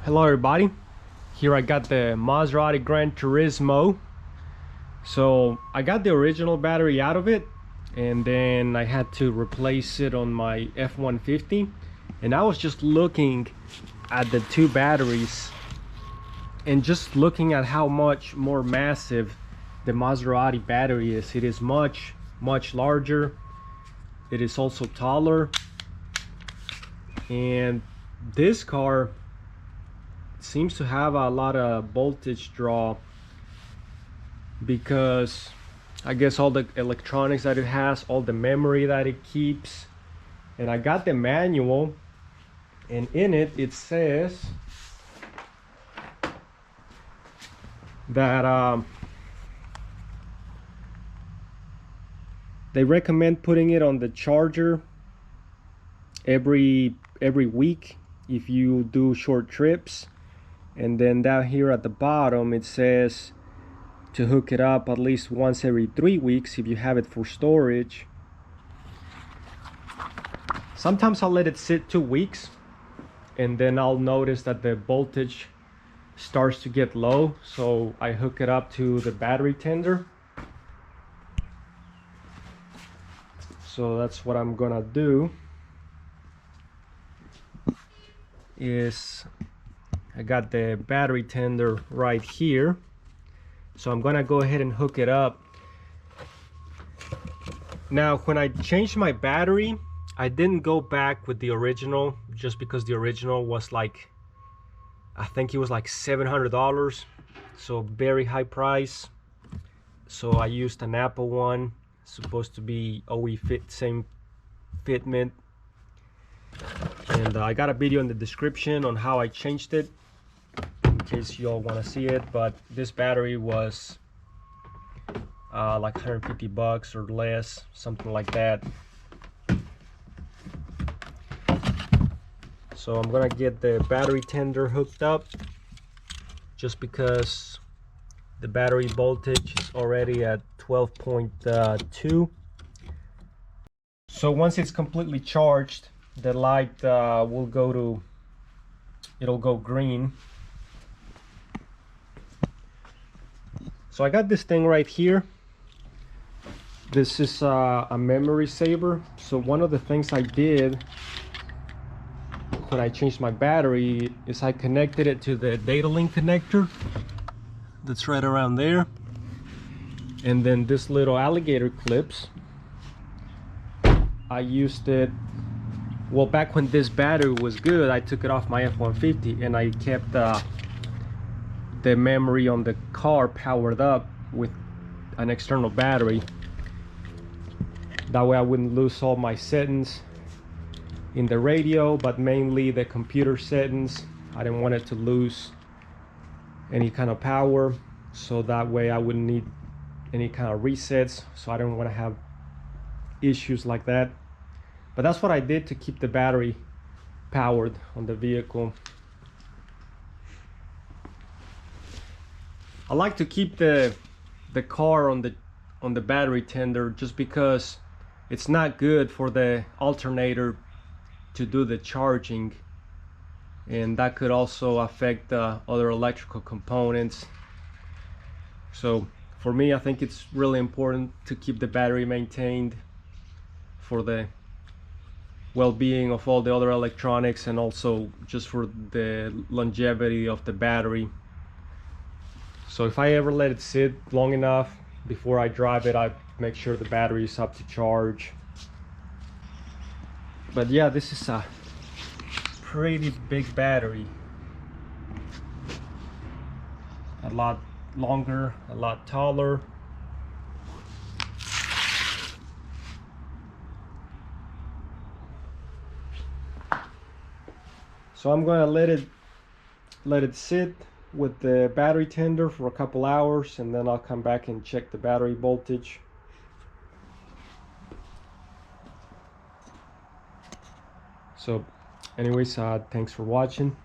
Hello everybody, here I got the Maserati Gran Turismo. So I got the original battery out of it and then I had to replace it on my F-150, and I was just looking at the two batteries and just looking at how much more massive the Maserati battery is. It is much larger. It is also taller, and this car seems to have a lot of voltage draw because I guess all the electronics that it has, all the memory that it keeps. And I got the manual, and in it says that they recommend putting it on the charger every week if you do short trips. And then down here at the bottom it says to hook it up at least once every 3 weeks if you have it for storage. Sometimes I'll let it sit 2 weeks and then I'll notice that the voltage starts to get low, so I hook it up to the battery tender. So that's what I'm gonna do. Is I got the battery tender right here, so I'm gonna go ahead and hook it up. Now when I changed my battery, I didn't go back with the original just because the original was like, I think it was like $700, so very high price. So I used an Apple one, supposed to be OE fit, same fitment. And I got a video in the description on how I changed it in case you all want to see it. But this battery was like 150 bucks or less, something like that. So I'm gonna get the battery tender hooked up just because the battery voltage is already at 12.2. So once it's completely charged, the light will go to, it'll go green. So I got this thing right here. This is a memory saver. So one of the things I did when I changed my battery is I connected it to the data link connector that's right around there, and then this little alligator clips, I used it, well, back when this battery was good, I took it off my F-150 and I kept the memory on the car powered up with an external battery. That way I wouldn't lose all my settings in the radio, but mainly the computer settings. I didn't want it to lose any kind of power, so that way I wouldn't need any kind of resets, so I don't want to have issues like that. But that's what I did to keep the battery powered on the vehicle. I like to keep the car on the battery tender just because it's not good for the alternator to do the charging, and that could also affect other electrical components. So for me, I think it's really important to keep the battery maintained for the well-being of all the other electronics, and also just for the longevity of the battery. So if I ever let it sit long enough before I drive it, I make sure the battery is up to charge. But yeah, this is a pretty big battery. A lot longer, a lot taller. So I'm gonna let it sit with the battery tender for a couple hours, and then I'll come back and check the battery voltage. So anyways, thanks for watching.